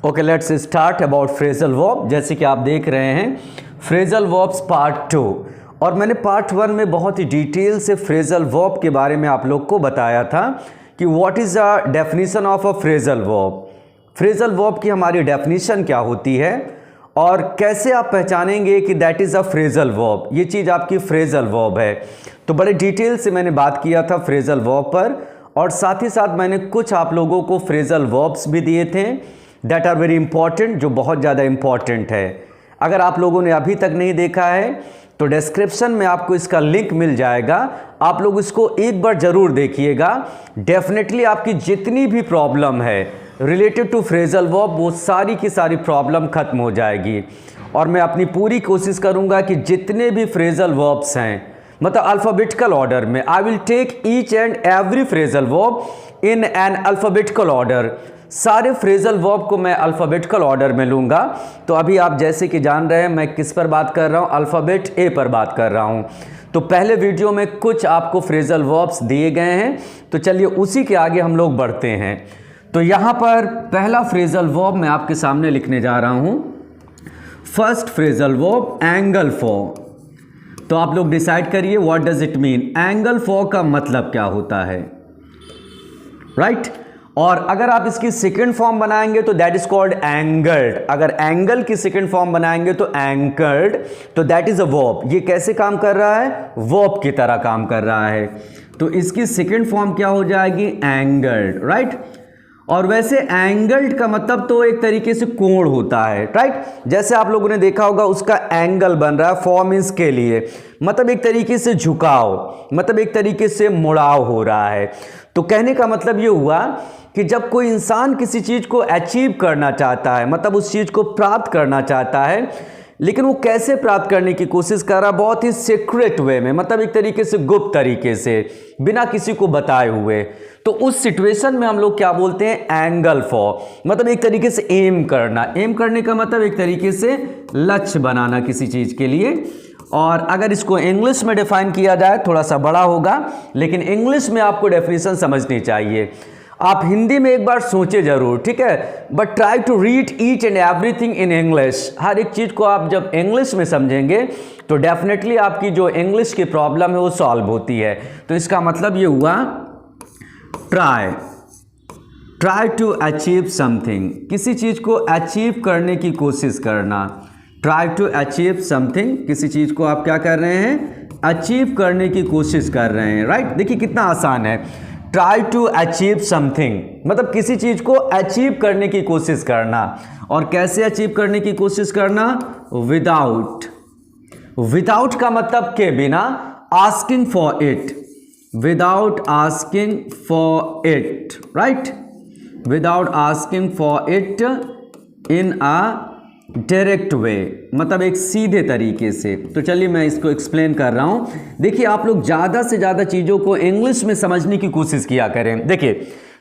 Okay, let's start about phrasal verb. जैसे कि आप देख रहे हैं फ्रेजल वर्ब्स पार्ट 2, और मैंने पार्ट 1 में बहुत ही डिटेल से फ्रेजल वर्ब के बारे में आप लोग को बताया था कि what is the definition of a phrasal verb. Phrasal verb की हमारी डेफिनेशन क्या होती है और कैसे आप पहचानेंगे कि that is a phrasal verb, ये चीज़ आपकी फ्रेजल वर्ब है। तो बड़े डिटेल से मैंने बात किया था फ्रेजल वर्ब पर, और साथ ही साथ मैंने कुछ आप लोगों को फ्रेजल वर्ब्स भी दिए थे दैट आर वेरी इंपॉर्टेंट, जो बहुत ज़्यादा इंपॉर्टेंट है। अगर आप लोगों ने अभी तक नहीं देखा है तो डिस्क्रिप्शन में आपको इसका लिंक मिल जाएगा, आप लोग इसको एक बार ज़रूर देखिएगा। डेफिनेटली आपकी जितनी भी प्रॉब्लम है रिलेटेड टू फ्रेजल वर्ब वो सारी की सारी प्रॉब्लम खत्म हो जाएगी। और मैं अपनी पूरी कोशिश करूंगा कि जितने भी फ्रेजल वर्ब्स हैं, मतलब अल्फ़ाबेटिकल ऑर्डर में, I will take each and every phrasal verb in an alphabetical order. सारे फ्रेजल वर्ब को मैं अल्फ़ाबेटिकल ऑर्डर में लूँगा। तो अभी आप जैसे कि जान रहे हैं मैं किस पर बात कर रहा हूँ, अल्फ़ाबेट ए पर बात कर रहा हूँ। तो पहले वीडियो में कुछ आपको फ्रेजल वर्ब्स दिए गए हैं, तो चलिए उसी के आगे हम लोग बढ़ते हैं। तो यहाँ पर पहला फ्रेजल वर्ब मैं आपके सामने लिखने जा रहा हूँ। First phrasal verb angle for. तो आप लोग डिसाइड करिए what does it mean. Angle for का मतलब क्या होता है, राइट? और अगर आप इसकी सेकंड फॉर्म बनाएंगे तो दैट इज कॉल्ड एंगल्ड। अगर एंगल की सेकंड फॉर्म बनाएंगे तो एंकर्ड, तो दैट इज अ वर्ब। ये कैसे काम कर रहा है? वर्ब की तरह काम कर रहा है। तो इसकी सेकंड फॉर्म क्या हो जाएगी? Angled, right? और वैसे एंगल्ड का मतलब तो एक तरीके से कोण होता है, राइट? जैसे आप लोगों ने देखा होगा उसका एंगल बन रहा है, फॉर्म मींस के लिए मतलब एक तरीके से झुकाव, मतलब एक तरीके से मुड़ाव हो रहा है। तो कहने का मतलब ये हुआ कि जब कोई इंसान किसी चीज़ को अचीव करना चाहता है, मतलब उस चीज़ को प्राप्त करना चाहता है, लेकिन वो कैसे प्राप्त करने की कोशिश कर रहा है? बहुत ही सीक्रेट वे में, मतलब एक तरीके से गुप्त तरीके से, बिना किसी को बताए हुए। तो उस सिचुएशन में हम लोग क्या बोलते हैं? एंगल फॉर, मतलब एक तरीके से एम करना। एम करने का मतलब एक तरीके से लक्ष्य बनाना किसी चीज़ के लिए। और अगर इसको इंग्लिश में डिफाइन किया जाए थोड़ा सा बड़ा होगा, लेकिन इंग्लिश में आपको डेफिनेशन समझनी चाहिए। आप हिंदी में एक बार सोचे जरूर, ठीक है, but try to read each and everything in English. हर एक चीज़ को आप जब इंग्लिश में समझेंगे तो डेफिनेटली आपकी जो इंग्लिश की प्रॉब्लम है वो सॉल्व होती है। तो इसका मतलब ये हुआ ट्राई टू अचीव समथिंग, किसी चीज़ को अचीव करने की कोशिश करना। ट्राई टू अचीव समथिंग, किसी चीज़ को आप क्या कर रहे हैं? अचीव करने की कोशिश कर रहे हैं, राइट? देखिए कितना आसान है। ट्राई टू अचीव समथिंग मतलब किसी चीज़ को अचीव करने की कोशिश करना। और कैसे अचीव करने की कोशिश करना? विदाउट। विदाउट का मतलब के बिना, asking for it, without asking for it, right? Without asking for it in a direct way, मतलब एक सीधे तरीके से। तो चलिए मैं इसको एक्सप्लेन कर रहा हूं। देखिए आप लोग ज़्यादा से ज़्यादा चीज़ों को इंग्लिश में समझने की कोशिश किया करें। देखिए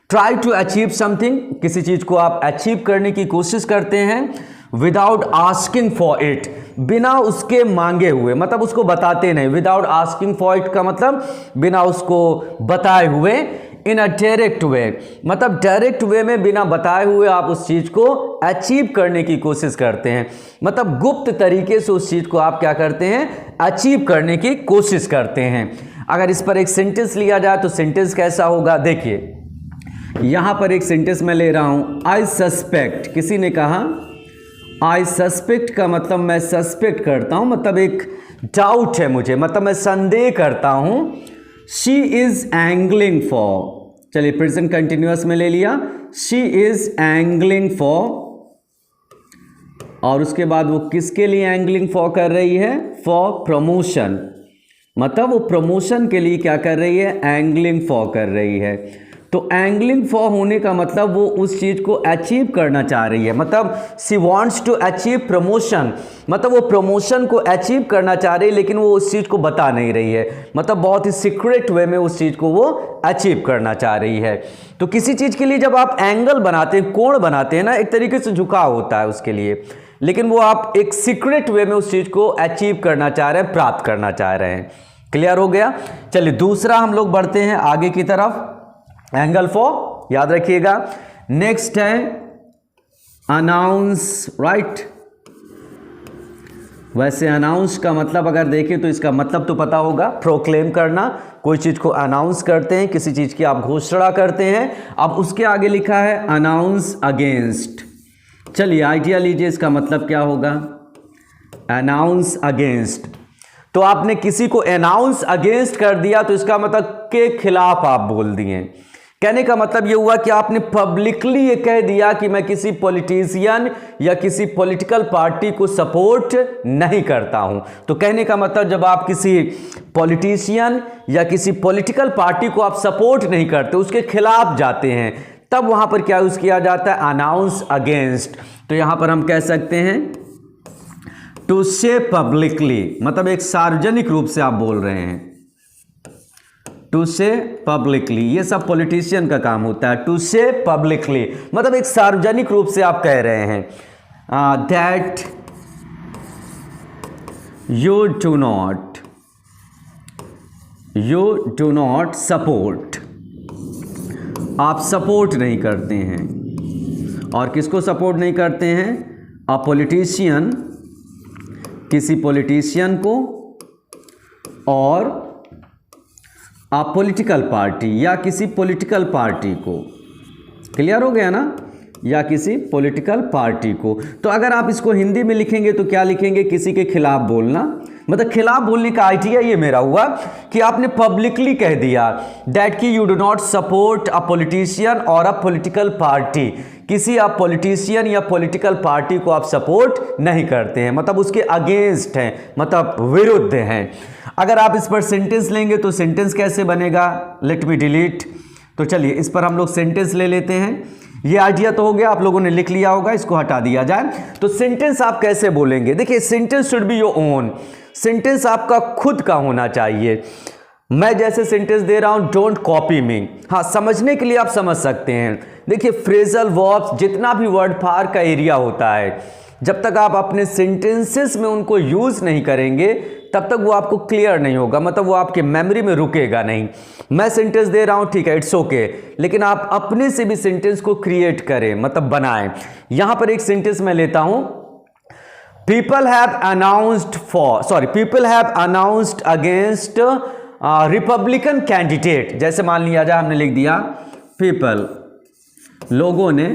ट्राई टू अचीव समथिंग, किसी चीज़ को आप अचीव करने की कोशिश करते हैं विदाउट आस्किंग फॉर इट, बिना उसके मांगे हुए, मतलब उसको बताते नहीं। विदाउट आस्किंग फॉर इट का मतलब बिना उसको बताए हुए। इन अ डायरेक्ट वे, मतलब डायरेक्ट वे में बिना बताए हुए आप उस चीज़ को अचीव करने की कोशिश करते हैं, मतलब गुप्त तरीके से उस चीज़ को आप क्या करते हैं? अचीव करने की कोशिश करते हैं। अगर इस पर एक सेंटेंस लिया जाए तो सेंटेंस कैसा होगा? देखिए यहाँ पर एक सेंटेंस मैं ले रहा हूँ, आई सस्पेक्ट। किसी ने कहा आई सस्पेक्ट का मतलब मैं सस्पेक्ट करता हूँ, मतलब एक डाउट है मुझे, मतलब मैं संदेह करता हूँ। शी इज़ एंगलिंग फॉर, चलिए प्रेजेंट कंटिन्यूअस में ले लिया, शी इज़ एंगलिंग फॉर, और उसके बाद वो किसके लिए एंगलिंग फॉर कर रही है? फॉर प्रमोशन, मतलब वो प्रमोशन के लिए क्या कर रही है? एंगलिंग फॉर कर रही है। तो एंगलिंग फॉर होने का मतलब वो उस चीज़ को अचीव करना चाह रही है, मतलब she wants to achieve promotion, मतलब वो प्रमोशन को अचीव करना चाह रही है लेकिन वो उस चीज़ को बता नहीं रही है, मतलब बहुत ही सीक्रेट वे में उस चीज़ को वो अचीव करना चाह रही है। तो किसी चीज़ के लिए जब आप एंगल बनाते हैं, कोण बनाते हैं ना, एक तरीके से झुकाव होता है उसके लिए, लेकिन वो आप एक सीक्रेट वे में उस चीज़ को अचीव करना चाह रहे हैं, प्राप्त करना चाह रहे हैं। क्लियर हो गया? चलिए दूसरा हम लोग बढ़ते हैं आगे की तरफ। एंगल फॉर याद रखिएगा। नेक्स्ट है अनाउंस, राइट। वैसे अनाउंस का मतलब अगर देखें तो इसका मतलब तो पता होगा, प्रोक्लेम करना, कोई चीज़ को अनाउंस करते हैं, किसी चीज़ की आप घोषणा करते हैं। अब उसके आगे लिखा है अनाउंस अगेंस्ट। चलिए आइडिया लीजिए इसका मतलब क्या होगा, अनाउंस अगेंस्ट। तो आपने किसी को अनाउंस अगेंस्ट कर दिया तो इसका मतलब के खिलाफ आप बोल दिए। कहने का मतलब ये हुआ कि आपने पब्लिकली ये कह दिया कि मैं किसी पॉलिटिशियन या किसी पॉलिटिकल पार्टी को सपोर्ट नहीं करता हूं। तो कहने का मतलब जब आप किसी पॉलिटिशियन या किसी पॉलिटिकल पार्टी को आप सपोर्ट नहीं करते, उसके खिलाफ जाते हैं, तब वहां पर क्या यूज किया जाता है, अनाउंस अगेंस्ट। तो यहां पर हम कह सकते हैं टू से पब्लिकली, मतलब एक सार्वजनिक रूप से आप बोल रहे हैं, टू से पब्लिकली। ये सब पॉलिटिशियन का काम होता है, टू से पब्लिकली मतलब एक सार्वजनिक रूप से आप कह रहे हैं that you do not support, आप सपोर्ट नहीं करते हैं। और किसको सपोर्ट नहीं करते हैं, अ पॉलिटिशियन, किसी पॉलिटिशियन को, और अ पॉलिटिकल पार्टी या किसी पॉलिटिकल पार्टी को। क्लियर हो गया ना, या किसी पॉलिटिकल पार्टी को। तो अगर आप इसको हिंदी में लिखेंगे तो क्या लिखेंगे, किसी के खिलाफ बोलना। मतलब खिलाफ बोलने का आइडिया ये मेरा हुआ कि आपने पब्लिकली कह दिया दैट कि you do not support a politician और अ पॉलिटिकल पार्टी, किसी आप पॉलिटिशियन या पॉलिटिकल पार्टी को आप सपोर्ट नहीं करते हैं, मतलब उसके अगेंस्ट हैं, मतलब विरुद्ध हैं। अगर आप इस पर सेंटेंस लेंगे तो सेंटेंस कैसे बनेगा, लेट मी डिलीट। तो चलिए इस पर हम लोग सेंटेंस ले लेते हैं। ये आइडिया तो हो गया, आप लोगों ने लिख लिया होगा, इसको हटा दिया जाए। तो सेंटेंस आप कैसे बोलेंगे, देखिए sentence should be your own, sentence आपका खुद का होना चाहिए। मैं जैसे सेंटेंस दे रहा हूं, डोंट कॉपी मी। हाँ, समझने के लिए आप समझ सकते हैं। देखिए फ्रेजल वर्ब्स, जितना भी वर्ड पार का एरिया होता है, जब तक आप अपने सेंटेंसेस में उनको यूज नहीं करेंगे तब तक वो आपको क्लियर नहीं होगा, मतलब वो आपके मेमोरी में रुकेगा नहीं। मैं सेंटेंस दे रहा हूं, ठीक है, इट्स ओके, लेकिन आप अपने से भी सेंटेंस को क्रिएट करें, मतलब बनाएं। यहां पर एक सेंटेंस मैं लेता हूं, people have announced against Republican candidate. जैसे मान लिया जाए हमने लिख दिया पीपल, लोगों ने,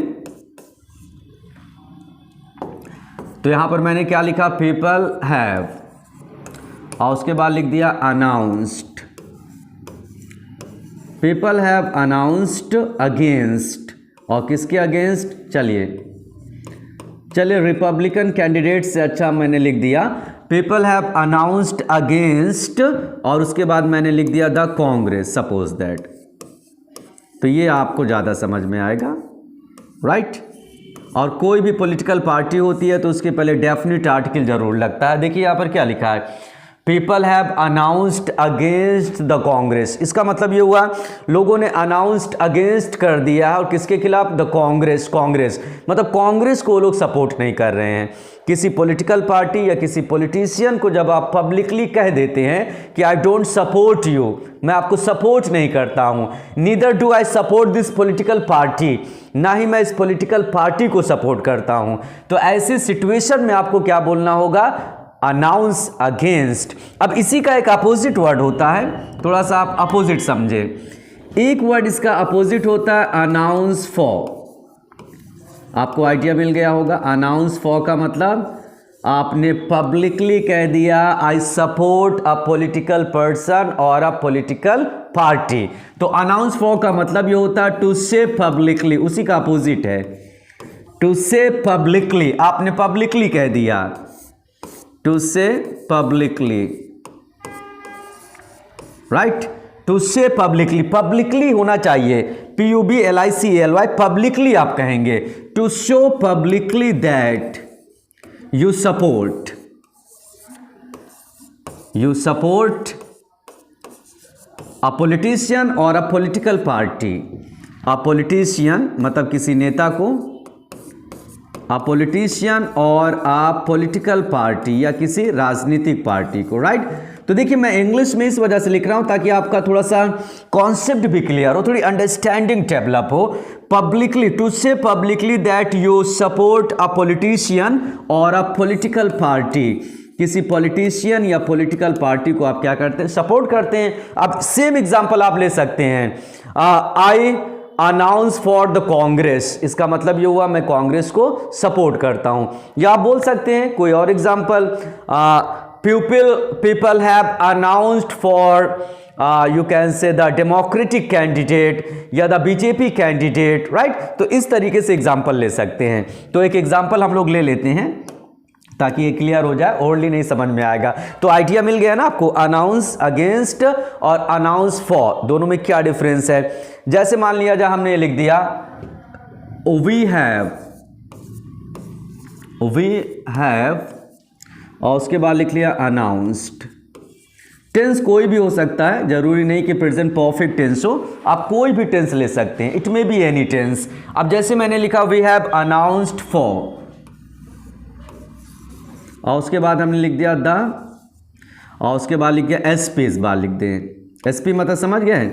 तो यहां पर मैंने क्या लिखा, पीपल हैव, और उसके बाद लिख दिया announced, people have announced against, और किसके अगेंस्ट, चलिए रिपब्लिकन कैंडिडेट से अच्छा मैंने लिख दिया पीपल हैव अनाउंस्ड अगेंस्ट, और उसके बाद मैंने लिख दिया द कांग्रेस, सपोज दैट। तो ये आपको ज़्यादा समझ में आएगा, राइट। और कोई भी पॉलिटिकल पार्टी होती है तो उसके पहले डेफिनेट आर्टिकल जरूर लगता है। देखिए यहाँ पर क्या लिखा है, people have announced against the Congress. इसका मतलब ये हुआ लोगों ने अनाउंस्ड अगेंस्ट कर दिया है, और किसके खिलाफ, द कांग्रेस, मतलब कांग्रेस को लोग सपोर्ट नहीं कर रहे हैं। किसी पॉलिटिकल पार्टी या किसी पॉलिटिशियन को जब आप पब्लिकली कह देते हैं कि आई डोंट सपोर्ट यू, मैं आपको सपोर्ट नहीं करता हूं, neither do I support this political party, ना ही मैं इस पॉलिटिकल पार्टी को सपोर्ट करता हूं, तो ऐसी सिचुएशन में आपको क्या बोलना होगा, अनाउंस अगेंस्ट। अब इसी का एक अपोजिट वर्ड होता है, थोड़ा सा आप अपोजिट समझे। एक वर्ड इसका अपोजिट होता है अनाउंस फॉर। आपको आइडिया मिल गया होगा, अनाउंस फॉर का मतलब आपने पब्लिकली कह दिया I support a political person और अ पॉलिटिकल पार्टी। तो अनाउंस फॉर का मतलब ये होता है टू से पब्लिकली, उसी का अपोजिट है टू से पब्लिकली। आपने पब्लिकली कह दिया, to say publicly, right, to say publicly, publicly होना चाहिए, PUBLICLY, पब्लिकली आप कहेंगे, to show publicly that you support a politician और a political party. A politician मतलब किसी नेता को, अ पॉलिटिशियन और अ पॉलिटिकल पार्टी या किसी राजनीतिक पार्टी को, राइट। तो देखिए मैं इंग्लिश में इस वजह से लिख रहा हूं ताकि आपका थोड़ा सा कॉन्सेप्ट भी क्लियर हो, थोड़ी अंडरस्टैंडिंग डेवलप हो। Publicly, to say publicly that you support a politician और अ पॉलिटिकल पार्टी, किसी पॉलिटिशियन या पॉलिटिकल पार्टी को आप क्या करते हैं, सपोर्ट करते हैं। अब सेम एग्जांपल आप ले सकते हैं, आई अनाउंस फॉर द कांग्रेस, इसका मतलब ये हुआ मैं कांग्रेस को सपोर्ट करता हूं। या आप बोल सकते हैं कोई और example, people have announced for you can से द डेमोक्रेटिक कैंडिडेट या द बीजेपी कैंडिडेट, राइट। तो इस तरीके से एग्जांपल ले सकते हैं। तो एक एग्जांपल हम लोग ले लेते हैं ताकि ये क्लियर हो जाए, ओरली नहीं समझ में आएगा। तो आइडिया मिल गया ना आपको, अनाउंस अगेंस्ट और अनाउंस फॉर, दोनों में क्या डिफरेंस है। जैसे मान लिया जाए हमने ये लिख दिया वी हैव और उसके बाद लिख लिया अनाउंस्ड। टेंस कोई भी हो सकता है, जरूरी नहीं कि प्रेजेंट परफेक्ट टेंस हो, आप कोई भी टेंस ले सकते हैं, it may be any tense. अब जैसे मैंने लिखा वी हैव अनाउंस्ड फॉर और उसके बाद हमने लिख दिया द और उसके बाद लिख दिया एसपी, इस बार लिख दें एसपी, मतलब समझ गए,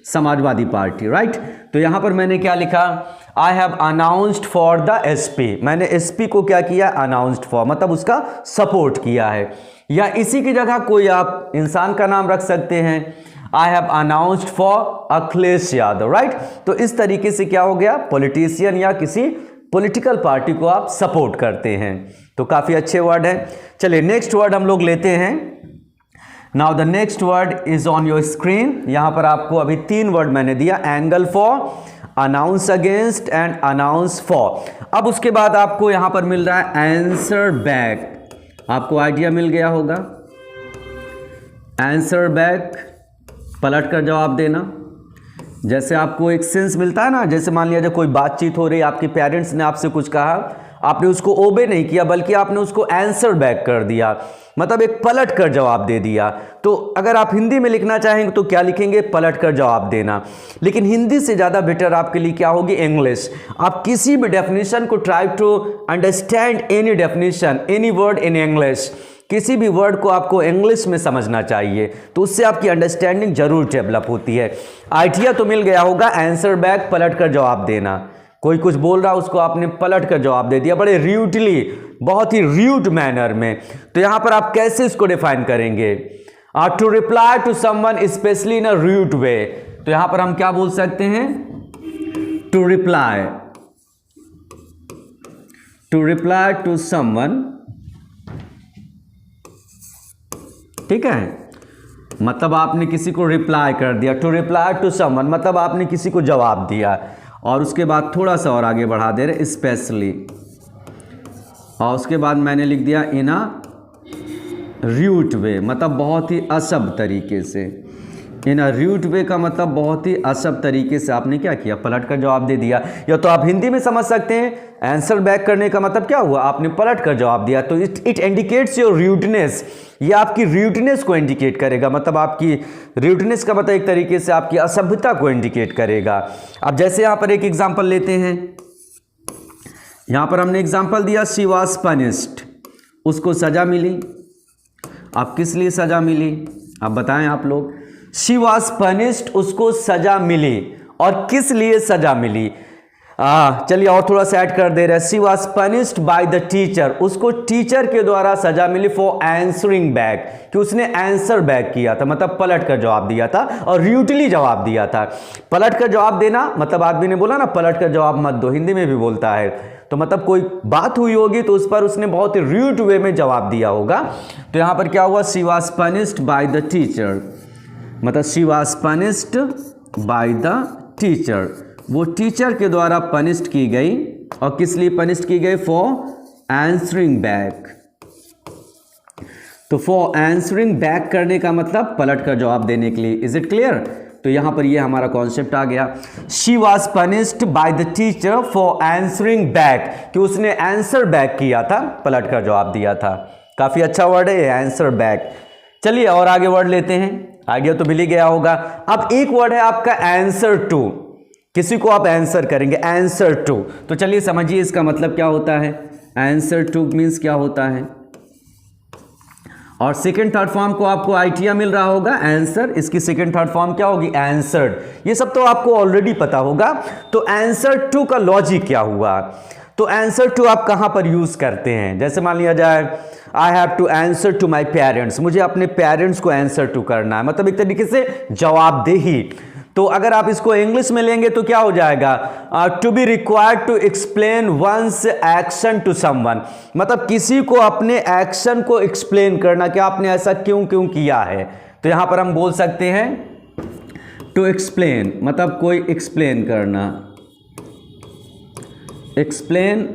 समाजवादी पार्टी, राइट। तो यहां पर मैंने क्या लिखा, I have announced for the SP, मैंने एसपी को क्या किया, अनाउंस्ड फॉर, मतलब उसका सपोर्ट किया है। या इसी की जगह कोई आप इंसान का नाम रख सकते हैं, I have announced for Akhilesh Yadav, right. तो इस तरीके से क्या हो गया, पॉलिटिशियन या किसी पॉलिटिकल पार्टी को आप सपोर्ट करते हैं। तो काफी अच्छे वर्ड है। चलिए नेक्स्ट वर्ड हम लोग लेते हैं। Now the next word is on your screen. यहां पर आपको अभी 3 वर्ड मैंने दिया, angle for, announce against and announce for. अब उसके बाद आपको यहां पर मिल रहा है आंसर बैक, आपको आइडिया मिल गया होगा। आंसर बैक, पलट कर जवाब देना। जैसे आपको एक सेंस मिलता है ना, जैसे मान लिया जब कोई बातचीत हो रही, आपके पेरेंट्स ने आपसे कुछ कहा, आपने उसको ओबे नहीं किया बल्कि आपने उसको आंसर बैक कर दिया, मतलब एक पलट कर जवाब दे दिया। तो अगर आप हिंदी में लिखना चाहेंगे तो क्या लिखेंगे, पलट कर जवाब देना। लेकिन हिंदी से ज़्यादा बेटर आपके लिए क्या होगी, इंग्लिश। आप किसी भी डेफिनेशन को try to understand any definition, any word in English, किसी भी वर्ड को आपको इंग्लिश में समझना चाहिए, तो उससे आपकी अंडरस्टैंडिंग जरूर डेवलप होती है। आइडिया तो मिल गया होगा, आंसर बैक, पलट कर जवाब देना। कोई कुछ बोल रहा उसको आपने पलट कर जवाब दे दिया, बड़े र्यूडली, बहुत ही र्यूड मैनर में। तो यहां पर आप कैसे इसको डिफाइन करेंगे, to reply to someone specially in a rude way. तो यहां पर हम क्या बोल सकते हैं, टू रिप्लाई टू समवन, ठीक है, मतलब आपने किसी को रिप्लाई कर दिया। टू रिप्लाई टू समवन मतलब आपने किसी को जवाब दिया। और उसके बाद थोड़ा सा और आगे बढ़ा दे रहे, स्पेशली, और उसके बाद मैंने लिख दिया इन अ र्यूड वे, मतलब बहुत ही असभ तरीके से। इन अ र्यूड वे का मतलब बहुत ही असभ तरीके से आपने क्या किया, पलट कर जवाब दे दिया। या तो आप हिंदी में समझ सकते हैं, आंसर बैक करने का मतलब क्या हुआ, आपने पलट कर जवाब दिया। तो इट इंडिकेट्स योर र्यूडनेस, ये आपकी र्यूडनेस को इंडिकेट करेगा, मतलब आपकी र्यूडनेस का मतलब एक तरीके से आपकी असभ्यता को इंडिकेट करेगा। अब जैसे यहां पर एक एग्जांपल लेते हैं, यहां पर हमने एग्जांपल दिया, शी वाज पनिश्ड, उसको सजा मिली। अब किस लिए सजा मिली, अब बताएं आप लोग। शी वाज पनिश्ड, उसको सजा मिली, और किस लिए सजा मिली, चलिए और थोड़ा सा ऐड कर दे रहे हैं। She was punished by the teacher, उसको टीचर के द्वारा सजा मिली फॉर आंसरिंग बैक, कि उसने आंसर बैक किया था, मतलब पलट कर जवाब दिया था और र्यूडली जवाब दिया था। पलट कर जवाब देना मतलब आदमी ने बोला ना पलट कर जवाब मत दो, हिंदी में भी बोलता है, तो मतलब कोई बात हुई होगी तो उस पर उसने बहुत ही र्यूड वे में जवाब दिया होगा। तो यहां पर क्या हुआ, she was punished by the teacher, मतलब she was punished by the teacher, वो टीचर के द्वारा पनिश्ड की गई। और किस लिए पनिश्ड की गई, फॉर आंसरिंग बैक। तो फॉर आंसरिंग बैक करने का मतलब पलट कर जवाब देने के लिए। Is it clear. तो यहां पर ये हमारा कॉन्सेप्ट आ गया, she was punished by the teacher for answering back, कि उसने आंसर बैक किया था, पलट कर जवाब दिया था। काफी अच्छा वर्ड है आंसर बैक। चलिए और आगे वर्ड लेते हैं, आइडिया तो मिल ही गया होगा। अब एक वर्ड है आपका आंसर टू, किसी को आप आंसर करेंगे, आंसर टू। तो चलिए समझिए इसका मतलब क्या होता है, आंसर टू मीन्स क्या होता है। और सेकंड थर्ड फॉर्म को आपको आइडिया मिल रहा होगा, आंसर। इसकी सेकंड थर्ड फॉर्म क्या होगी, आंसर्ड। ये सब तो आपको ऑलरेडी पता होगा। तो आंसर टू का लॉजिक क्या हुआ, तो आंसर टू आप कहां पर यूज करते हैं। जैसे मान लिया जाए I have to answer to my parents, मुझे अपने पेरेंट्स को आंसर टू करना है, मतलब एक तरीके से जवाबदेही। तो अगर आप इसको इंग्लिश में लेंगे तो क्या हो जाएगा, to be required to explain one's action to someone, मतलब किसी को अपने एक्शन को एक्सप्लेन करना कि आपने ऐसा क्यों क्यों किया है। तो यहां पर हम बोल सकते हैं टू एक्सप्लेन, मतलब कोई एक्सप्लेन करना, एक्सप्लेन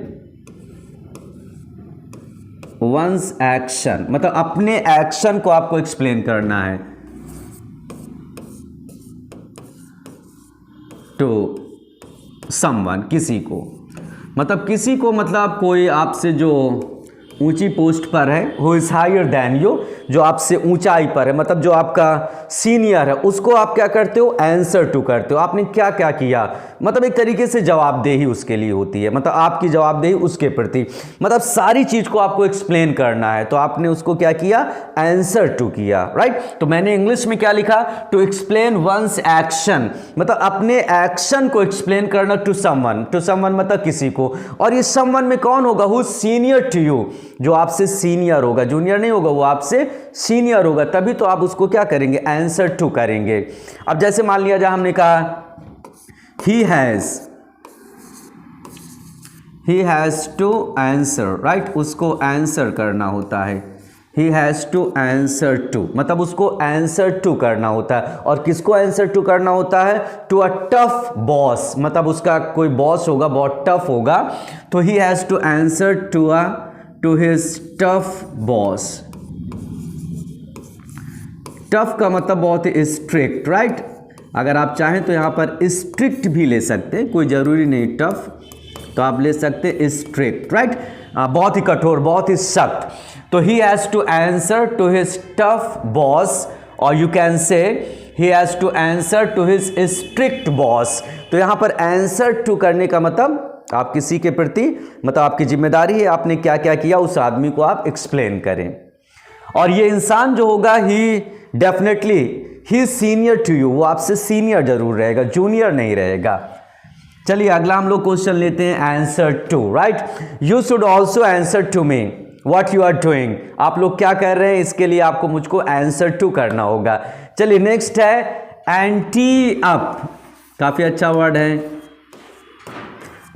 वंस एक्शन, मतलब अपने एक्शन को आपको एक्सप्लेन करना है टू समवन, किसी को, मतलब किसी को, मतलब कोई आपसे जो ऊंची पोस्ट पर है, who is higher than you, जो आपसे ऊंचाई पर है, मतलब जो आपका सीनियर है, उसको आप क्या करते हो, आंसर टू करते हो। आपने क्या क्या किया, मतलब एक तरीके से जवाबदेही उसके लिए होती है, मतलब आपकी जवाबदेही उसके प्रति, मतलब सारी चीज को आपको एक्सप्लेन करना है, तो आपने उसको क्या किया, आंसर टू किया, राइट। तो मैंने इंग्लिश में क्या लिखा, टू एक्सप्लेन वंस एक्शन, मतलब अपने एक्शन को एक्सप्लेन करना टू समवन, टू समवन मतलब किसी को। और ये समवन में कौन होगा, हु सीनियर टू यू, जो आपसे सीनियर होगा, जूनियर नहीं होगा, वो आपसे सीनियर होगा, तभी तो आप उसको क्या करेंगे, आंसर टू करेंगे। अब जैसे मान लिया जाए हमने कहा he has to answer, right, उसको आंसर करना होता है, he has to answer to, मतलब उसको आंसर टू करना होता है। और किसको आंसर टू करना होता है, टू अ टफ बॉस, मतलब उसका कोई बॉस होगा, बहुत टफ होगा, तो he has to answer to his tough boss। Tough का मतलब बहुत ही स्ट्रिक्ट, राइट। अगर आप चाहें तो यहाँ पर स्ट्रिक्ट भी ले सकते हैं, कोई ज़रूरी नहीं टफ, तो आप ले सकते हैं स्ट्रिक्ट, राइट, बहुत ही कठोर, बहुत ही सख्त। तो he has to answer to his tough boss, और you can say he has to answer to his strict boss. तो यहाँ पर आंसर टू करने का मतलब आप किसी के प्रति, मतलब आपकी जिम्मेदारी है, आपने क्या क्या किया उस आदमी को आप एक्सप्लेन करें। और ये इंसान जो होगा, he definitely he senior to you, वो आपसे सीनियर जरूर रहेगा, जूनियर नहीं रहेगा। चलिए अगला हम लोग क्वेश्चन लेते हैं, answer to, right. You should also answer to me what you are doing, आप लोग क्या कर रहे हैं, इसके लिए आपको मुझको आंसर टू करना होगा। चलिए नेक्स्ट है एंटी अप, काफी अच्छा वर्ड है,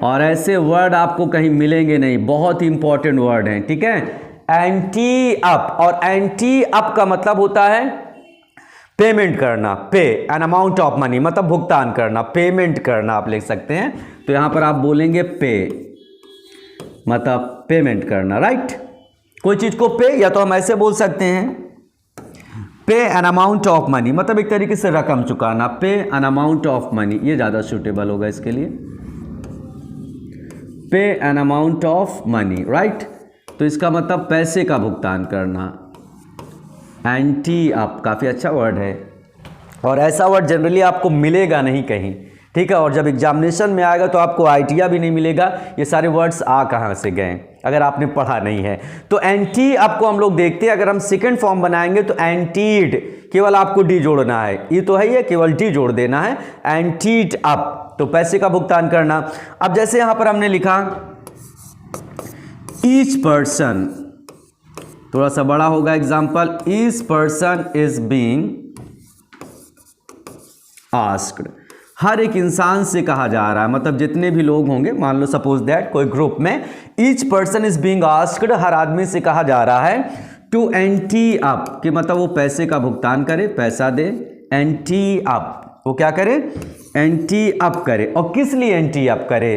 और ऐसे वर्ड आपको कहीं मिलेंगे नहीं, बहुत ही इंपॉर्टेंट वर्ड है, ठीक है। एंटी अप, और एंटी अप का मतलब होता है पेमेंट करना, पे एन अमाउंट ऑफ मनी, मतलब भुगतान करना, पेमेंट करना आप लिख सकते हैं। तो यहां पर आप बोलेंगे पे, मतलब पेमेंट करना, राइट। कोई चीज को पे, या तो हम ऐसे बोल सकते हैं पे एन अमाउंट ऑफ मनी, मतलब एक तरीके से रकम चुकाना, पे एन अमाउंट ऑफ मनी, ये ज्यादा सूटेबल होगा इसके लिए, पे an amount of money, right. तो इसका मतलब पैसे का भुगतान करना। एंटी अप काफ़ी अच्छा वर्ड है, और ऐसा वर्ड जनरली आपको मिलेगा नहीं कहीं, ठीक है। और जब एग्जामिनेशन में आएगा तो आपको आइडिया भी नहीं मिलेगा ये सारे वर्ड्स आ कहाँ से गए, अगर आपने पढ़ा नहीं है। तो एंटी अप को हम लोग देखते हैं, अगर हम सेकंड फॉर्म बनाएंगे तो एंटीड, केवल आपको डी जोड़ना है, ये तो है, ये केवल डी जोड़ देना है, एंटीड अप, तो पैसे का भुगतान करना। अब जैसे यहां पर हमने लिखा ईच पर्सन, थोड़ा सा बड़ा होगा example, each person is being asked, हर एक इंसान से कहा जा रहा है, मतलब जितने भी लोग होंगे, मान लो सपोज दैट कोई ग्रुप में, each person is being asked, हर आदमी से कहा जा रहा है टू एंटी अप, कि मतलब वो पैसे का भुगतान करे, पैसा दे, एंटी अप, वो क्या करे, एंटी अप करे। और किस लिए एंटी अप करे,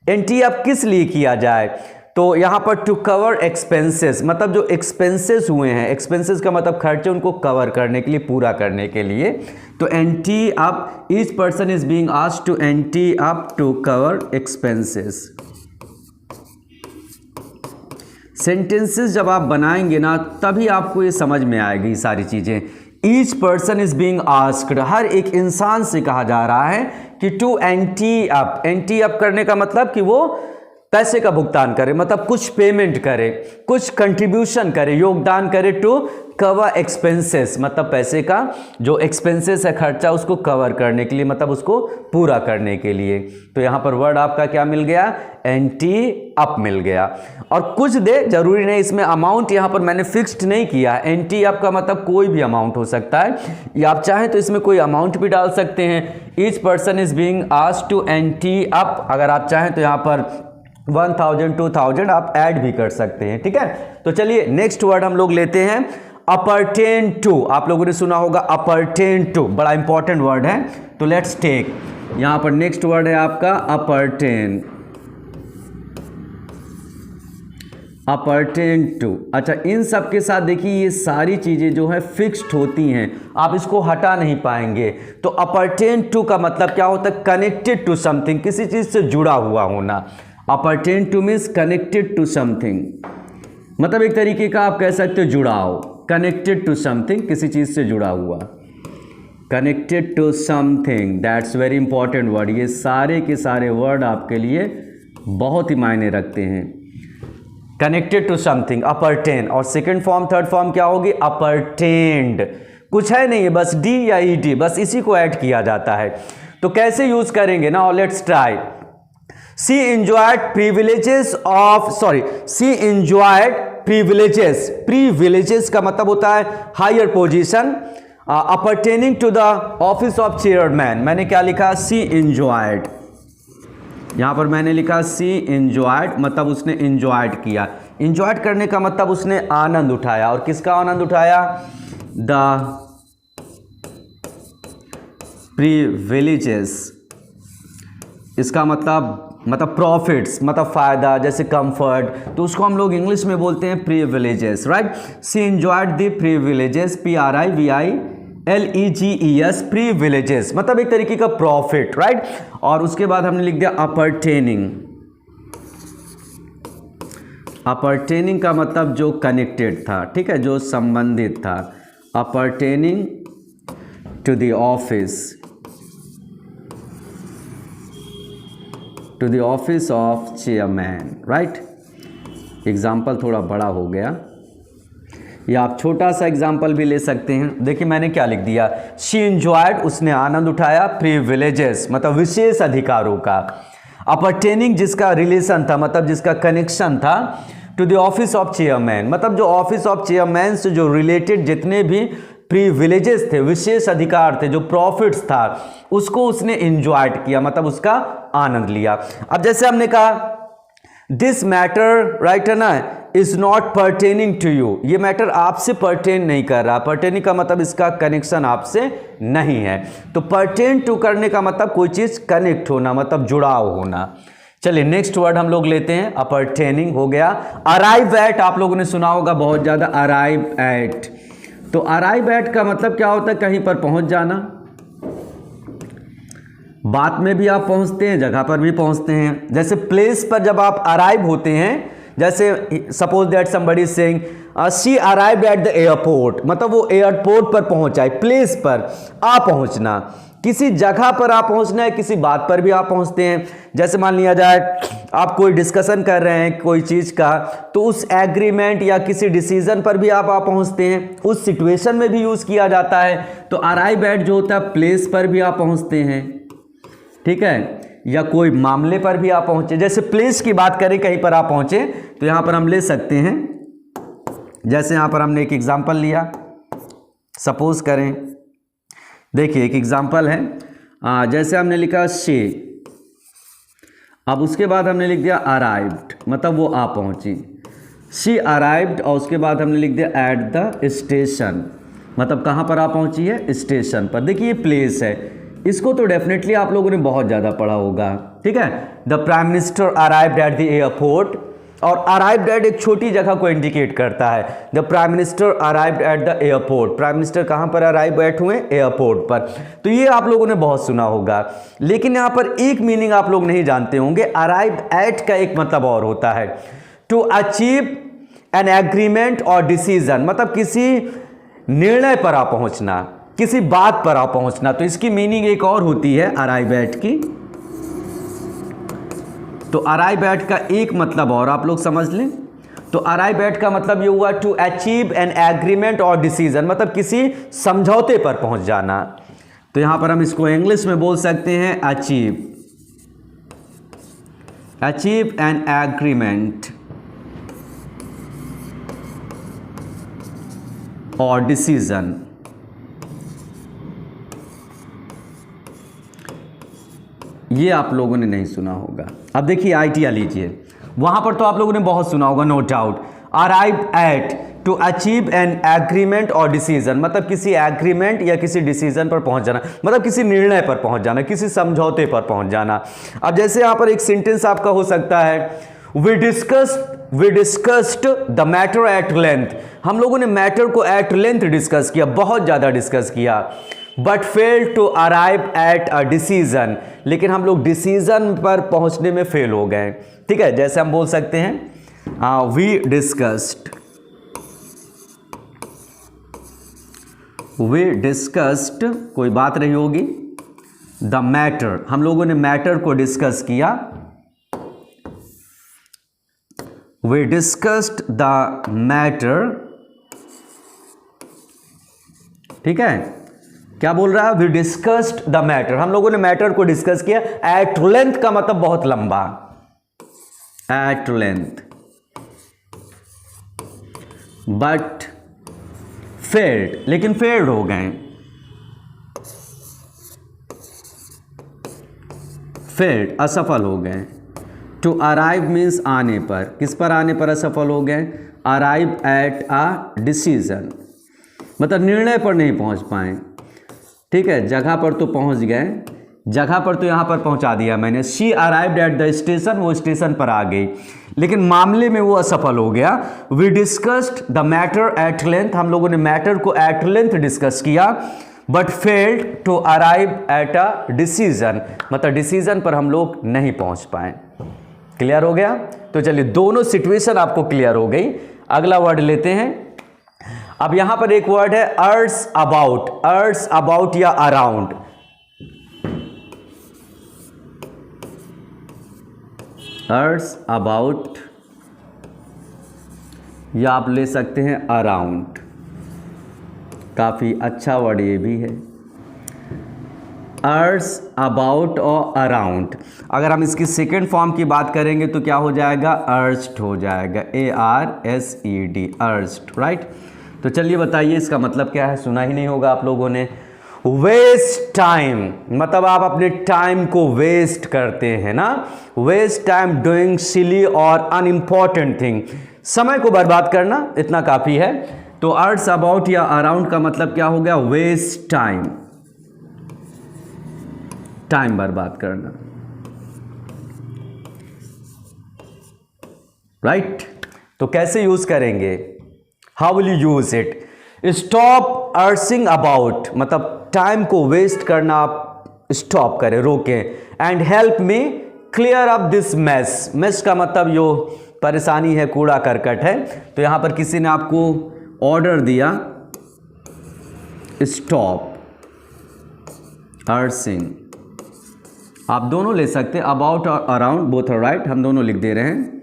एंटी अप किस लिए किया जाए, तो यहां पर टू कवर एक्सपेंसेस, मतलब जो एक्सपेंसेस हुए हैं, एक्सपेंसेस का मतलब खर्चे, उनको कवर करने के लिए, पूरा करने के लिए। तो ante up, each person is being asked to ante up to cover expenses. Sentences जब आप बनाएंगे ना, तभी आपको ये समझ में आएगी सारी चीजें। Each person is being asked, हर एक इंसान से कहा जा रहा है कि to ante up, ante up करने का मतलब कि वो पैसे का भुगतान करे, मतलब कुछ पेमेंट करे, कुछ कंट्रीब्यूशन करे, योगदान करे टू कवर एक्सपेंसेस, मतलब पैसे का जो एक्सपेंसेस है, खर्चा, उसको कवर करने के लिए, मतलब उसको पूरा करने के लिए। तो यहाँ पर वर्ड आपका क्या मिल गया? एंटी अप मिल गया। और कुछ दे, जरूरी नहीं, इसमें अमाउंट यहाँ पर मैंने फिक्स्ड नहीं किया है। एंटी अप का मतलब कोई भी अमाउंट हो सकता है, या आप चाहें तो इसमें कोई अमाउंट भी डाल सकते हैं। Each person is being asked to ante up, अगर आप चाहें तो यहाँ पर 1000 2000 आप ऐड भी कर सकते हैं, ठीक है। तो चलिए नेक्स्ट वर्ड हम लोग लेते हैं अपरटेन टू। आप लोगों ने सुना होगा अपरटेन टू, बड़ा इंपॉर्टेंट वर्ड है। तो लेट्स टेक, यहां पर नेक्स्ट वर्ड है आपका अपरटेन, अपरटेन टू। अच्छा, इन सब के साथ देखिए ये सारी चीजें जो है फिक्स्ड होती हैं, आप इसको हटा नहीं पाएंगे। तो अपरटेन टू का मतलब क्या होता है? कनेक्टेड टू समथिंग, किसी चीज से जुड़ा हुआ होना। Appertain to means connected to something, मतलब एक तरीके का आप कह सकते हो जुड़ाव। कनेक्टेड टू समथिंग, किसी चीज से जुड़ा हुआ। Connected to something, that's very important word. ये सारे के सारे वर्ड आपके लिए बहुत ही मायने रखते हैं। Connected to something, appertain. और सेकेंड फॉर्म, थर्ड फॉर्म क्या होगी? अपरटेन्ड। कुछ है नहीं है, बस डी या ई डी, बस इसी को ऐड किया जाता है। तो कैसे यूज करेंगे ना? Let's try. She enjoyed privileges of, she enjoyed privileges. Privileges का मतलब होता है higher position appertaining to the office of chairman. मैंने क्या लिखा? She enjoyed. यहाँ पर मैंने लिखा she enjoyed, मतलब उसने enjoyed किया। enjoyed करने का मतलब उसने आनंद उठाया। और किसका आनंद उठाया? The privileges। इसका मतलब प्रॉफिट्स, मतलब फायदा, जैसे कंफर्ट, तो उसको हम लोग इंग्लिश में बोलते हैं privileges, right. She enjoyed the privileges, PRIVILEGES, privileges, मतलब एक तरीके का प्रॉफिट, राइट। और उसके बाद हमने लिख दिया अपरटेनिंग। अपरटेनिंग का मतलब जो कनेक्टेड था, ठीक है, जो संबंधित था। Appertaining to the office, to the office of chairman, right. Example थोड़ा बड़ा हो गया, या आप छोटा सा एग्जाम्पल भी ले सकते हैं। देखिए मैंने क्या लिख दिया? शी एंजॉयड, उसने आनंद उठाया, प्रिविलेजेस मतलब विशेष अधिकारों का। अपरटेनिंग जिसका रिलेशन था, मतलब जिसका कनेक्शन था, to the office of chairman, मतलब जो ऑफिस ऑफ चेयरमैन से जो रिलेटेड जितने भी प्रिविलेजेस थे, विशेष अधिकार थे, जो प्रॉफिट्स था, उसको उसने एंजॉयड किया, मतलब उसका आनंद लिया। अब जैसे हमने कहा दिस मैटर, राइट है ना, is not pertaining to you, ये मैटर आपसे पर्टेन नहीं कर रहा। पर्टेनिंग का मतलब इसका कनेक्शन आपसे नहीं है। तो पर्टेन टू करने का मतलब कोई चीज कनेक्ट होना, मतलब जुड़ाव होना। चलिए नेक्स्ट वर्ड हम लोग लेते हैं, अपरटेनिंग हो गया। अराइव एट, आप लोगों ने सुना होगा बहुत ज्यादा, अराइव एट। तो अराइव एट का मतलब क्या होता है? कहीं पर पहुंच जाना। बात में भी आप पहुंचते हैं, जगह पर भी पहुंचते हैं। जैसे प्लेस पर जब आप अराइव होते हैं, जैसे suppose that somebody is saying she arrived at the airport, मतलब वो एयरपोर्ट पर पहुंचा है। प्लेस पर आ पहुंचना, किसी जगह पर आप पहुंचना है, किसी बात पर भी आप पहुंचते हैं। जैसे मान लिया जाए आप कोई डिस्कशन कर रहे हैं कोई चीज का, तो उस एग्रीमेंट या किसी डिसीजन पर भी आप पहुंचते हैं, उस सिचुएशन में भी यूज किया जाता है। तो अराइव एट जो होता है, प्लेस पर भी आप पहुंचते हैं, ठीक है, या कोई मामले पर भी आप पहुंचे। जैसे प्लेस की बात करें, कहीं पर आप पहुंचे, तो यहां पर हम ले सकते हैं, जैसे यहां पर हमने एक एग्जांपल लिया, सपोज करें, देखिए एक एग्जांपल है, जैसे हमने लिखा शी, अब उसके बाद हमने लिख दिया अराइव्ड, मतलब वो आ पहुंची। शी अराइव्ड, और उसके बाद हमने लिख दिया एट द स्टेशन, मतलब कहां पर आ पहुंची है? स्टेशन पर। देखिए ये प्लेस है, इसको तो डेफिनेटली आप लोगों ने बहुत ज़्यादा पढ़ा होगा, ठीक है। The prime minister arrived at the airport, और अराइव्ड एट एक छोटी जगह को इंडिकेट करता है। The prime minister arrived at the airport, prime minister कहाँ पर अराइव एट हुए? एयरपोर्ट पर। तो ये आप लोगों ने बहुत सुना होगा, लेकिन यहाँ पर एक मीनिंग आप लोग नहीं जानते होंगे। अराइव एट का एक मतलब और होता है, टू अचीव एन एग्रीमेंट और डिसीजन, मतलब किसी निर्णय पर आ पहुँचना, किसी बात पर आ पहुंचना। तो इसकी मीनिंग एक और होती है अराइव एट की, तो अराइव एट का एक मतलब और आप लोग समझ लें, तो अराइव एट का मतलब ये हुआ टू अचीव एन एग्रीमेंट और डिसीजन, मतलब किसी समझौते पर पहुंच जाना। तो यहां पर हम इसको इंग्लिश में बोल सकते हैं अचीव एन एग्रीमेंट और डिसीजन। ये आप लोगों ने नहीं सुना होगा। अब देखिए आईटीआई लीजिए, वहां पर तो आप लोगों ने बहुत सुना होगा, no doubt. Arrive at to achieve an agreement और डिसीजन, मतलब किसी एग्रीमेंट या किसी डिसीजन पर पहुंच जाना, मतलब किसी निर्णय पर पहुंच जाना, किसी समझौते पर पहुंच जाना। अब जैसे यहां पर एक सेंटेंस आपका हो सकता है, we discussed the matter at length, हम लोगों ने मैटर को एट लेंथ डिस्कस किया, बहुत ज्यादा डिस्कस किया। But fail to arrive at a decision, लेकिन हम लोग डिसीजन पर पहुंचने में फेल हो गए। ठीक है, जैसे हम बोल सकते हैं वी डिस्कस्ड कोई बात रही होगी, द मैटर, हम लोगों ने मैटर को डिस्कस किया, वी डिस्कस्ड द मैटर। ठीक है, क्या बोल रहा है, वी डिस्कस्ड द मैटर, हम लोगों ने मैटर को डिस्कस किया। एट लेंथ का मतलब बहुत लंबा, एट लेंथ, बट फेल्ड, लेकिन फेल्ड हो गए, फेल्ड असफल हो गए। टू अराइव मीन्स आने पर, किस पर आने पर असफल हो गए, अराइव एट अ डिसीजन, मतलब निर्णय पर नहीं पहुंच पाए। ठीक है, जगह पर तो पहुंच गए, जगह पर तो यहां पर पहुंचा दिया मैंने, she arrived at the station, वो स्टेशन पर आ गई, लेकिन मामले में वो असफल हो गया। We discussed the matter at length, हम लोगों ने मैटर को एट लेंथ डिस्कस किया, but failed to arrive at a decision, मतलब डिसीजन पर हम लोग नहीं पहुंच पाए। क्लियर हो गया? तो चलिए, दोनों सिचुएशन आपको क्लियर हो गई। अगला वर्ड लेते हैं। अब यहां पर एक वर्ड है अर्स अबाउट, अर्स अबाउट या अराउंड। अर्स अबाउट या आप ले सकते हैं अराउंड, काफी अच्छा वर्ड ये भी है। अर्स अबाउट और अराउंड, अगर हम इसकी सेकेंड फॉर्म की बात करेंगे तो क्या हो जाएगा, अर्स्ट हो जाएगा, ARSED, अर्स्ट, राइट। तो चलिए बताइए इसका मतलब क्या है, सुना ही नहीं होगा आप लोगों ने। वेस्ट टाइम, मतलब आप अपने टाइम को वेस्ट करते हैं ना, वेस्ट टाइम डूइंग सिली और अनइम्पॉर्टेंट थिंग, समय को बर्बाद करना, इतना काफी है। तो अर्स अबाउट या अराउंड का मतलब क्या हो गया, वेस्ट टाइम, टाइम बर्बाद करना, राइट। तो कैसे यूज करेंगे, how will you use it, stop arsing about, मतलब टाइम को वेस्ट करना आप स्टॉप करें, रोकें। And help me clear up this mess, mess का मतलब जो परेशानी है, कूड़ा करकट है। तो यहां पर किसी ने आपको ऑर्डर दिया, स्टॉप अर्सिंग, आप दोनों ले सकते हैं, अबाउट और अराउंड बोथ आर राइट, हम दोनों लिख दे रहे हैं,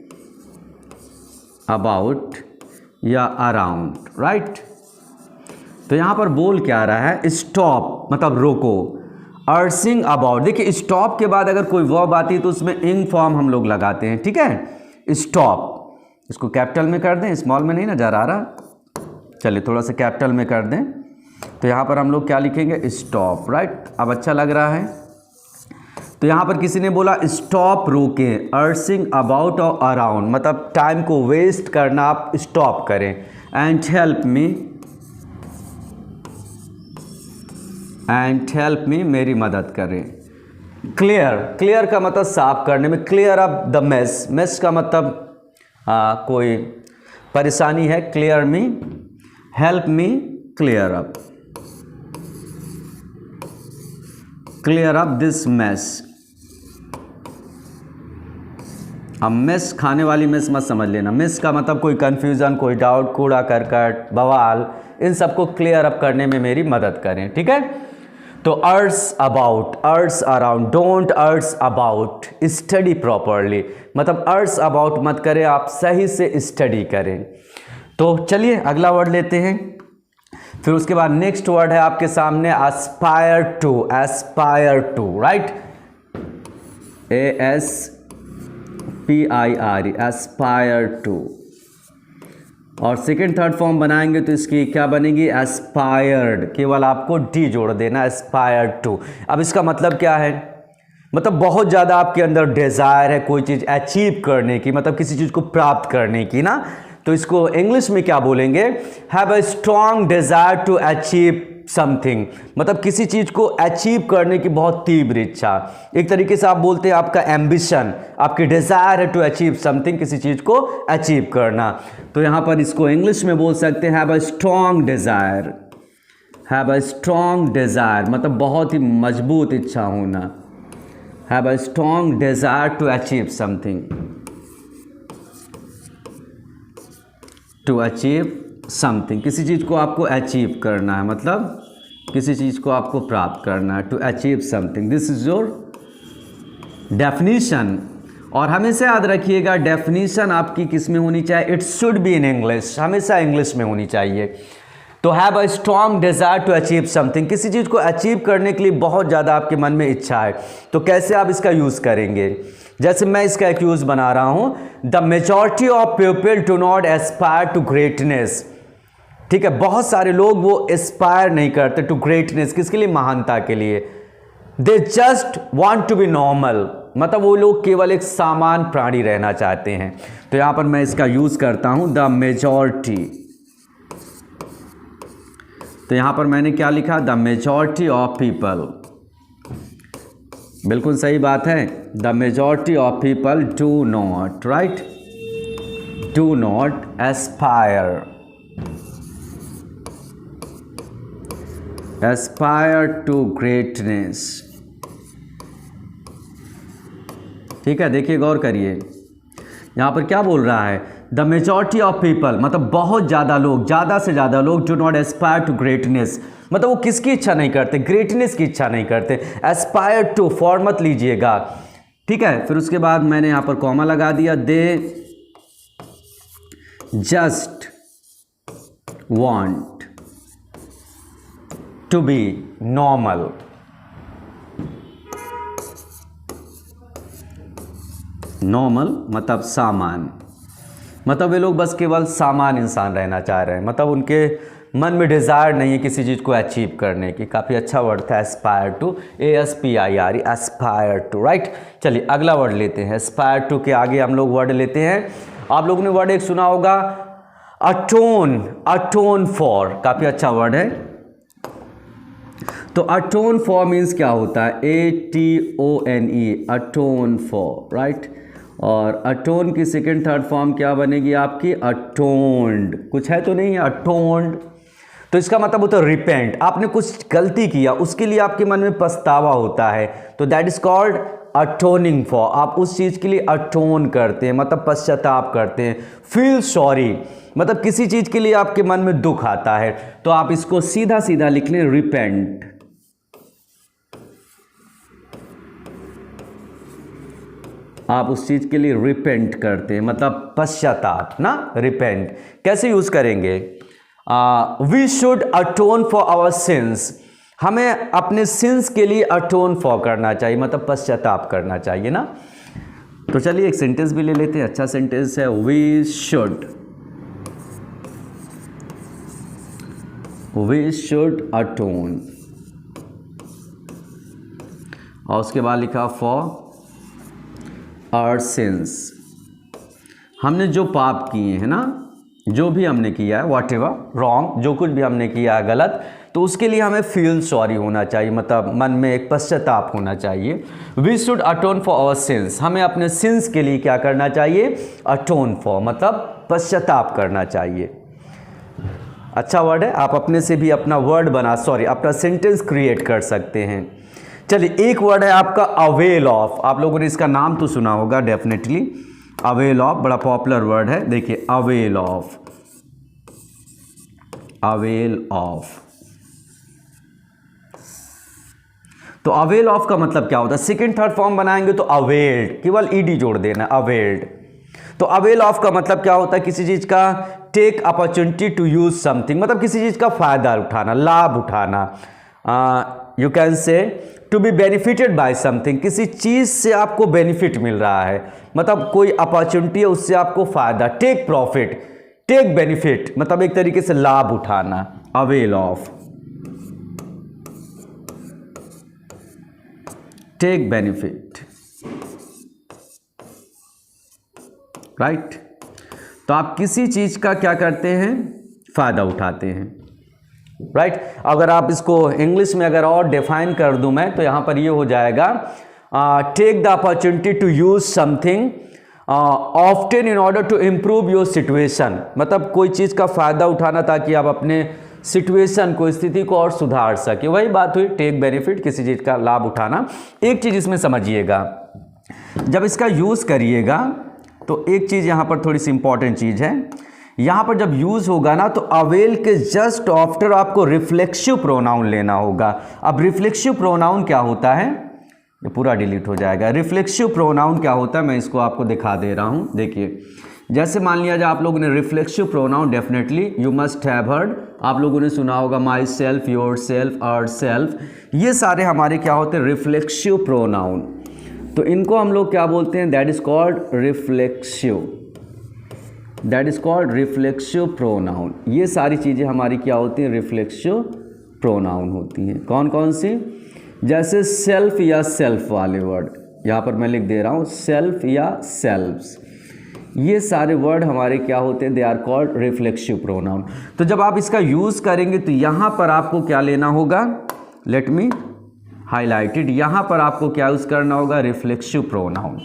अबाउट या अराउंड, राइट। तो यहां पर बोल क्या रहा है, स्टॉप मतलब रोको, अर्सिंग अबाउट। देखिए स्टॉप के बाद अगर कोई वर्ब आती है तो उसमें इंग फॉर्म हम लोग लगाते हैं, ठीक है। स्टॉप, इसको कैपिटल में कर दें, स्मॉल में नहीं नजर आ रहा, चलिए थोड़ा सा कैपिटल में कर दें। तो यहां पर हम लोग क्या लिखेंगे, स्टॉप, राइट। अब अच्छा लग रहा है। तो यहां पर किसी ने बोला स्टॉप, रोकें, अर्सिंग अबाउट और अराउंड, मतलब टाइम को वेस्ट करना आप स्टॉप करें। एंड हेल्प मी, मेरी मदद करें। क्लियर, क्लियर का मतलब साफ करने में, clear up the mess, mess का मतलब कोई परेशानी है, clear me, help me clear up, clear up this mess. अब मेस खाने वाली मेस मत समझ लेना, मेस का मतलब कोई कंफ्यूजन, कोई डाउट, कूड़ा करकट, बवाल, इन सबको क्लियर अप करने में मेरी मदद करें, ठीक है। तो arts about, arts around, don't arts about, study properly, मतलब अर्ट्स अबाउट मत करें, आप सही से स्टडी करें। तो चलिए अगला वर्ड लेते हैं। फिर उसके बाद नेक्स्ट वर्ड है आपके सामने aspire to, aspire to, right, ASPIRE, aspire to. और सेकेंड थर्ड फॉर्म बनाएंगे तो इसकी क्या बनेगी, एस्पायर्ड, केवल आपको डी जोड़ देना, एस्पायर्ड टू। अब इसका मतलब क्या है, मतलब बहुत ज़्यादा आपके अंदर डिज़ायर है कोई चीज़ अचीव करने की, मतलब किसी चीज़ को प्राप्त करने की ना, तो इसको इंग्लिश में क्या बोलेंगे, have a strong desire to achieve something, मतलब किसी चीज़ को अचीव करने की बहुत तीव्र इच्छा। एक तरीके से आप बोलते हैं आपका एम्बिशन, आपकी डिज़ायर है टू अचीव समथिंग, किसी चीज़ को अचीव करना। तो यहाँ पर इसको इंग्लिश में बोल सकते हैं have a strong desire, have a strong desire, मतलब बहुत ही मजबूत इच्छा होना, have a strong desire to achieve something, to achieve something, किसी चीज़ को आपको अचीव करना है, मतलब किसी चीज़ को आपको प्राप्त करना है, to achieve something. This is your definition. और हमेशा याद रखिएगा डेफिनीशन आपकी किस में होनी चाहिए, it should be in English, हमेशा इंग्लिश में होनी चाहिए। तो have a strong desire to achieve something, किसी चीज़ को अचीव करने के लिए बहुत ज़्यादा आपके मन में इच्छा है, तो कैसे आप इसका यूज़ करेंगे। जैसे मैं इसका एक यूज़ बना रहा हूँ, the majority of people do not aspire to greatness, ठीक है, बहुत सारे लोग वो एस्पायर नहीं करते टू ग्रेटनेस, किसके लिए, महानता के लिए, they just want to be normal, मतलब वो लोग केवल एक सामान्य प्राणी रहना चाहते हैं। तो यहां पर मैं इसका यूज करता हूं द मेजॉरिटी, तो यहां पर मैंने क्या लिखा, द मेजॉरिटी ऑफ पीपल, बिल्कुल सही बात है, the majority of people do not, right, do not aspire, aspire to greatness, ठीक है। देखिए गौर करिए यहां पर क्या बोल रहा है, द मेजॉरिटी ऑफ पीपल, मतलब बहुत ज़्यादा लोग, ज़्यादा से ज़्यादा लोग, do not aspire to greatness, मतलब वो किसकी इच्छा नहीं करते, ग्रेटनेस की इच्छा नहीं करते। एस्पायर टू फॉर मत लीजिएगा, ठीक है। फिर उसके बाद मैंने यहाँ पर कॉमा लगा दिया, they just want to be normal, normal मतलब सामान्य, मतलब वे लोग बस केवल सामान्य इंसान रहना चाह रहे हैं, मतलब उनके मन में डिज़ायर नहीं है किसी चीज़ को अचीव करने की। काफ़ी अच्छा वर्ड था aspire to, ASPIRE, aspire to, right. चलिए अगला वर्ड लेते हैं। एस्पायर टू के आगे हम लोग वर्ड लेते हैं, आप लोगों ने वर्ड एक सुना होगा अटोन, अटोन फॉर, काफ़ी अच्छा वर्ड है। तो अटोन फॉर मीन्स क्या होता है, ATONE, अटोन फॉर, राइट। और अटोन की सेकेंड थर्ड फॉर्म क्या बनेगी आपकी, अटोन्ड, कुछ है तो नहीं है, अटोन्ड। तो इसका मतलब होता है रिपेंट, आपने कुछ गलती किया उसके लिए आपके मन में पछतावा होता है, तो दैट इज कॉल्ड अटोनिंग फॉर, आप उस चीज़ के लिए अटोन करते हैं, मतलब पश्चाताप करते हैं। फील सॉरी, मतलब किसी चीज़ के लिए आपके मन में दुख आता है, तो आप इसको सीधा सीधा लिख लें, रिपेंट। आप उस चीज़ के लिए रिपेंट करते हैं, मतलब पश्चाताप ना, रिपेंट। कैसे यूज़ करेंगे, we should atone for our sins, हमें अपने सिंस के लिए अटोन फॉर करना चाहिए, मतलब पश्चाताप करना चाहिए ना। तो चलिए एक सेंटेंस भी ले लेते हैं, अच्छा सेंटेंस है, वी शुड अटोन, और उसके बाद लिखा फॉर आवर सिंस, हमने जो पाप किए हैं ना, जो भी हमने किया है, वॉट एवर रॉन्ग, जो कुछ भी हमने किया है गलत, तो उसके लिए हमें फील सॉरी होना चाहिए, मतलब मन में एक पश्चाताप होना चाहिए। We should atone for our sins, हमें अपने सिंस के लिए क्या करना चाहिए, अटोन फॉर, मतलब पश्चाताप करना चाहिए। अच्छा वर्ड है, आप अपने से भी अपना वर्ड अपना सेंटेंस क्रिएट कर सकते हैं। चलिए एक वर्ड है आपका अवेल ऑफ, आप लोगों ने इसका नाम तो सुना होगा डेफिनेटली, अवेल ऑफ बड़ा पॉपुलर वर्ड है। देखिए अवेल ऑफ, अवेल ऑफ, तो अवेल ऑफ का मतलब क्या होता है, सेकंड थर्ड फॉर्म बनाएंगे तो अवेल्ड, केवल ईडी जोड़ देना, अवेल्ड। तो अवेल ऑफ का मतलब क्या होता है, किसी चीज का take opportunity to use something, मतलब किसी चीज का फायदा उठाना, लाभ उठाना। You can say to be benefited by something, किसी चीज से आपको बेनिफिट मिल रहा है, मतलब कोई अपॉर्चुनिटी है उससे आपको फायदा, टेक प्रॉफिट, टेक बेनिफिट, मतलब एक तरीके से लाभ उठाना, avail of, take benefit, right. तो आप किसी चीज का क्या करते हैं, फायदा उठाते हैं, राइट। अगर आप इसको इंग्लिश में अगर और डिफाइन कर दूं मैं, तो यहां पर ये हो जाएगा take the opportunity to use something often in order to improve your situation, मतलब कोई चीज का फायदा उठाना ताकि आप अपने सिचुएशन को, स्थिति को और सुधार सके। वही बात हुई टेक बेनिफिट, किसी चीज का लाभ उठाना। एक चीज इसमें समझिएगा, जब इसका यूज करिएगा तो एक चीज यहां पर थोड़ी सी इंपॉर्टेंट चीज है, यहां पर जब यूज होगा ना तो अवेल के जस्ट आफ्टर आपको रिफ्लेक्सिव प्रोनाउन लेना होगा। अब रिफ्लेक्सिव प्रोनाउन क्या होता है, ये पूरा डिलीट हो जाएगा। रिफ्लेक्सिव प्रोनाउन क्या होता है मैं इसको आपको दिखा दे रहा हूं, देखिए। जैसे मान लिया जाए आप लोगों ने reflexive pronoun, definitely you must have heard, आप लोगों ने सुना होगा myself, yourself, ourself, ये सारे हमारे क्या होते हैं, रिफ्लेक्सिव प्रोनाउन। तो इनको हम लोग क्या बोलते हैं, that is called reflexive, that is called reflexive pronoun. ये सारी चीज़ें हमारी क्या होती हैं, रिफ्लेक्सिव प्रोनाउन होती हैं। कौन कौन सी, जैसे सेल्फ या सेल्फ वाले वर्ड, यहाँ पर मैं लिख दे रहा हूँ सेल्फ या सेल्फ्स, ये सारे वर्ड हमारे क्या होते हैं, they are called reflexive pronoun. तो जब आप इसका यूज़ करेंगे तो यहाँ पर आपको क्या लेना होगा, लेट मी हाईलाइटेड, यहाँ पर आपको क्या यूज़ करना होगा, रिफ्लेक्सिव प्रोनाउन।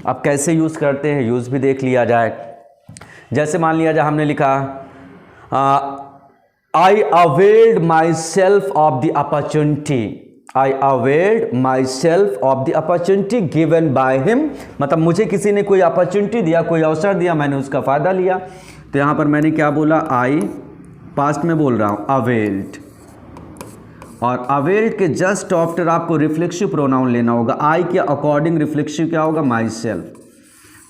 अब कैसे यूज़ करते हैं, यूज़ भी देख लिया जाए। जैसे मान लिया जाए हमने लिखा I availed myself of the opportunity, I availed myself of the opportunity given by him, मतलब मुझे किसी ने कोई अपॉर्चुनिटी दिया, कोई अवसर दिया, मैंने उसका फ़ायदा लिया। तो यहाँ पर मैंने क्या बोला, आई पास्ट में बोल रहा हूँ, अवेल्ड, और अवेल्ड के जस्ट आफ्टर आपको रिफ्लेक्सिव प्रोनाउन लेना होगा। आई के अकॉर्डिंग रिफ्लेक्सिव क्या होगा, माई सेल्फ।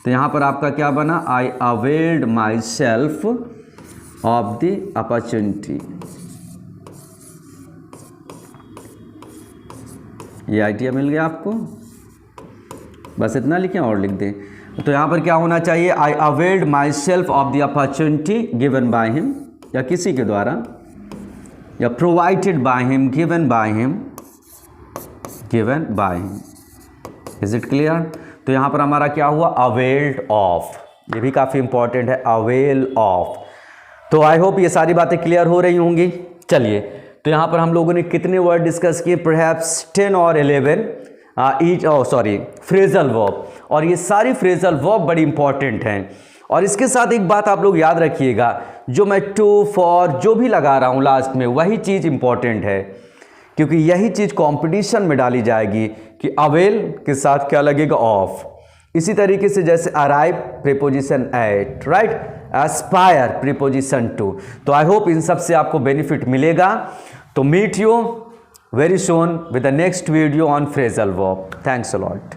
तो यहाँ पर आपका क्या बना, I availed myself of the opportunity. ये आइडिया मिल गया आपको, बस इतना लिखें और लिख दें। तो यहाँ पर क्या होना चाहिए, I availed myself of the opportunity given by him, या किसी के द्वारा, या provided by him, given by him, given by him. Is it clear. तो यहाँ पर हमारा क्या हुआ, अवेल्ड ऑफ, ये भी काफ़ी इंपॉर्टेंट है, अवेल ऑफ। तो आई होप ये सारी बातें क्लियर हो रही होंगी। चलिए, तो यहाँ पर हम लोगों ने कितने वर्ड डिस्कस किए, परहैप्स 10 और 11 फ्रेजल वर्ब, और ये सारी फ्रेजल वर्ब बड़ी इंपॉर्टेंट हैं। और इसके साथ एक बात आप लोग याद रखिएगा, जो मैं टू, फॉर जो भी लगा रहा हूँ लास्ट में, वही चीज़ इंपॉर्टेंट है, क्योंकि यही चीज़ कंपटीशन में डाली जाएगी कि अवेल के साथ क्या लगेगा, ऑफ। इसी तरीके से जैसे arrive preposition at, right, aspire preposition to. तो आई होप इन सब से आपको बेनिफिट मिलेगा। तो meet you very soon with the next video on phrasal verb. Thanks a lot.